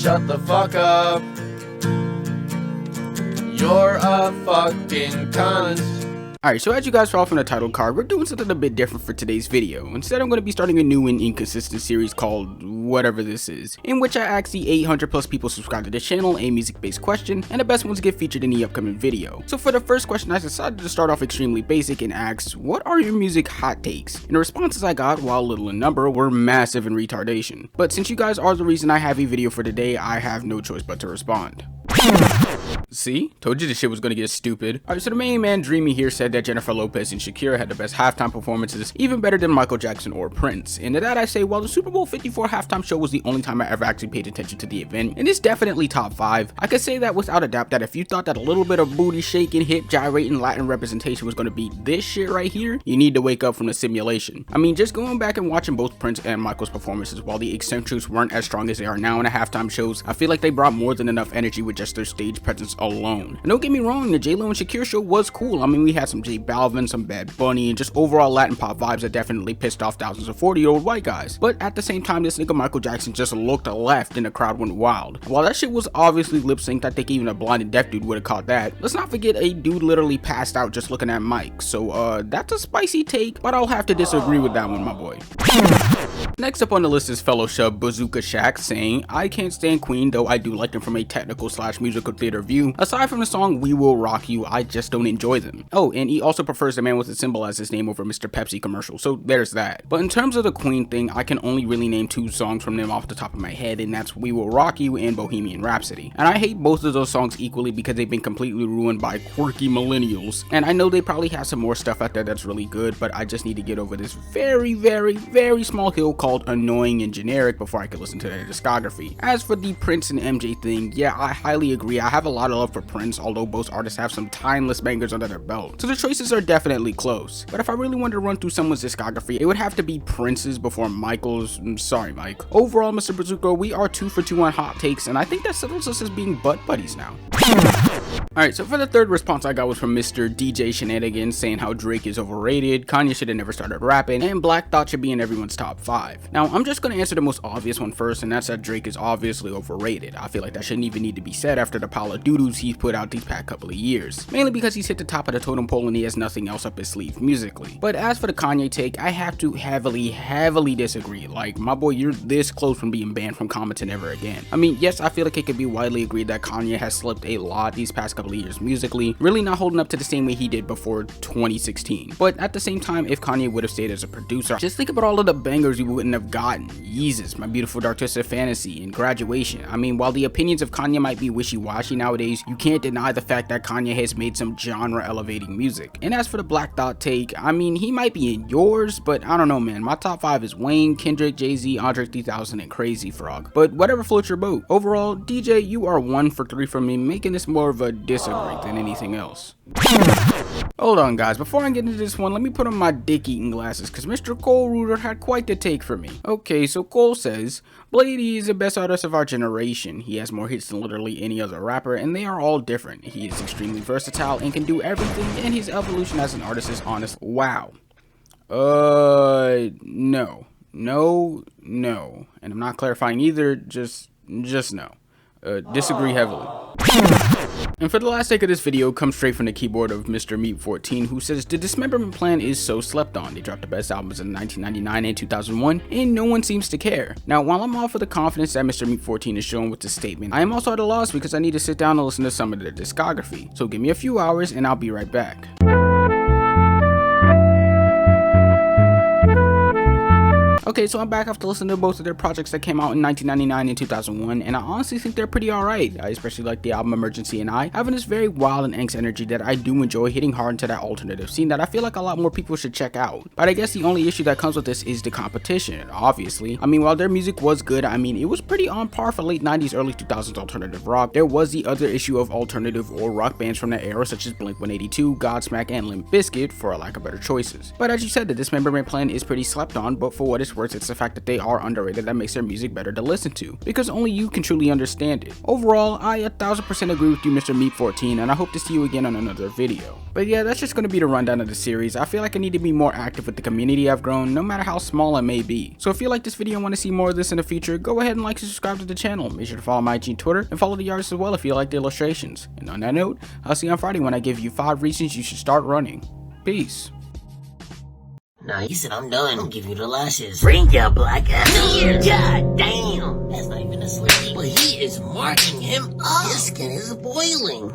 Shut the fuck up. You're a fucking cunt. Alright, so as you guys saw from the title card, we're doing something a bit different for today's video. Instead, I'm going to be starting a new and inconsistent series called whatever this is, in which I ask the 800 plus people subscribed to this channel a music-based question, and the best ones get featured in the upcoming video. So for the first question, I decided to start off extremely basic and ask, what are your music hot takes? And the responses I got, while little in number, were massive in retardation. But since you guys are the reason I have a video for today, I have no choice but to respond. See? Told you this shit was gonna get stupid. Alright, so the main man Dreamy here said that Jennifer Lopez and Shakira had the best halftime performances, even better than Michael Jackson or Prince. And to that I say, while the Super Bowl 54 halftime show was the only time I ever actually paid attention to the event, and it's definitely top 5, I could say that without a doubt that if you thought that a little bit of booty shaking, hip gyrating Latin representation was gonna beat this shit right here, you need to wake up from the simulation. I mean, just going back and watching both Prince and Michael's performances, while the eccentrics weren't as strong as they are now in the halftime shows, I feel like they brought more than enough energy with just their stage presence alone. And don't get me wrong, the J-Lo and Shakira show was cool. I mean, we had some J Balvin, some Bad Bunny, and just overall Latin pop vibes that definitely pissed off thousands of 40-year-old white guys. But at the same time, this nigga Michael Jackson just looked left and the crowd went wild. While that shit was obviously lip-synced, I think even a blind and deaf dude would have caught that. Let's not forget a dude literally passed out just looking at Mike. So that's a spicy take, but I'll have to disagree with that one, my boy. Next up on the list is fellow shub Bazooka Shack saying, I can't stand Queen, though I do like them from a technical / musical theater view. Aside from the song We Will Rock You, I just don't enjoy them. Oh, and he also prefers the man with a symbol as his name over Mr. Pepsi commercial, so there's that. But in terms of the Queen thing, I can only really name 2 songs from them off the top of my head, and that's We Will Rock You and Bohemian Rhapsody. And I hate both of those songs equally because they've been completely ruined by quirky millennials. And I know they probably have some more stuff out there that's really good, but I just need to get over this very, very, very small hill called annoying and generic before I could listen to their discography. As for the Prince and MJ thing, yeah, I highly agree. I have a lot of love for Prince, although both artists have some timeless bangers under their belt, so the choices are definitely close. But if I really wanted to run through someone's discography, it would have to be Prince's before Michael's. Sorry, Mike. Overall, Mr. Bazooka, we are 2 for 2 on hot takes, and I think that settles us as being butt buddies now. Alright, so for the third response I got was from Mr. DJ Shenanigans saying how Drake is overrated, Kanye should have never started rapping, and Black Thought should be in everyone's top 5. Now, I'm just going to answer the most obvious one first, and that's that Drake is obviously overrated. I feel like that shouldn't even need to be said after the pile of doo-doos he's put out these past couple of years. Mainly because he's hit the top of the totem pole and he has nothing else up his sleeve musically. But as for the Kanye take, I have to heavily disagree. Like, my boy, you're this close from being banned from commenting ever again. I mean, yes, I feel like it could be widely agreed that Kanye has slipped a lot these past couple of years musically, really not holding up to the same way he did before 2016. But at the same time, if Kanye would have stayed as a producer, just think about all of the bangers we wouldn't have gotten. Yeezus, My Beautiful Dark Twisted Fantasy, and Graduation. I mean, while the opinions of Kanye might be wishy-washy nowadays, you can't deny the fact that Kanye has made some genre-elevating music. And as for the Black Thought take, I mean, he might be in yours, but I don't know, man. My top 5 is Wayne, Kendrick, Jay-Z, Andre 3000, and Crazy Frog. But whatever floats your boat. Overall, DJ, you are 1 for 3 from me, making this more of a disagree than anything else. Hold on, guys, before I get into this one, let me put on my dick-eating glasses, because Mr. Cole Reuter had quite the take for me. Okay, so Cole says, Blady is the best artist of our generation. He has more hits than literally any other rapper, and they are all different. He is extremely versatile and can do everything, and his evolution as an artist is honest. Wow. No. And I'm not clarifying either, just no. Disagree heavily. And for the last take of this video comes straight from the keyboard of Mr. Meat14, who says the Dismemberment Plan is so slept on. They dropped the best albums in 1999 and 2001 and no one seems to care. Now, while I'm all for the confidence that Mr. Meat14 is showing with this statement, I am also at a loss because I need to sit down and listen to some of their discography. So give me a few hours and I'll be right back. Okay, so I'm back after listening to both of their projects that came out in 1999 and 2001, and I honestly think they're pretty alright. I especially like the album Emergency and I, having this very wild and angst energy that I do enjoy, hitting hard into that alternative scene that I feel like a lot more people should check out. But I guess the only issue that comes with this is the competition, obviously. I mean, while their music was good, I mean, it was pretty on par for late 90s, early 2000s alternative rock. There was the other issue of alternative or rock bands from that era, such as Blink-182, Godsmack, and Limp Bizkit, for a lack of better choices. But as you said, the Dismemberment Plan is pretty slept on, but for what it's words, it's the fact that they are underrated that makes their music better to listen to, because only you can truly understand it. Overall, I 1000% agree with you, Mr. Meat14, and I hope to see you again on another video. But yeah, that's just going to be the rundown of the series. I feel like I need to be more active with the community I've grown, no matter how small it may be. So if you like this video and want to see more of this in the future, go ahead and like and subscribe to the channel. Make sure to follow my IG and Twitter, and follow the artist as well if you like the illustrations. And on that note, I'll see you on Friday when I give you 5 reasons you should start running. Peace. Nah, he said I'm done. I'll give you the lashes. Bring your black ass here. God damn. That's not even a sleepy. But he is marking him up. His skin is boiling.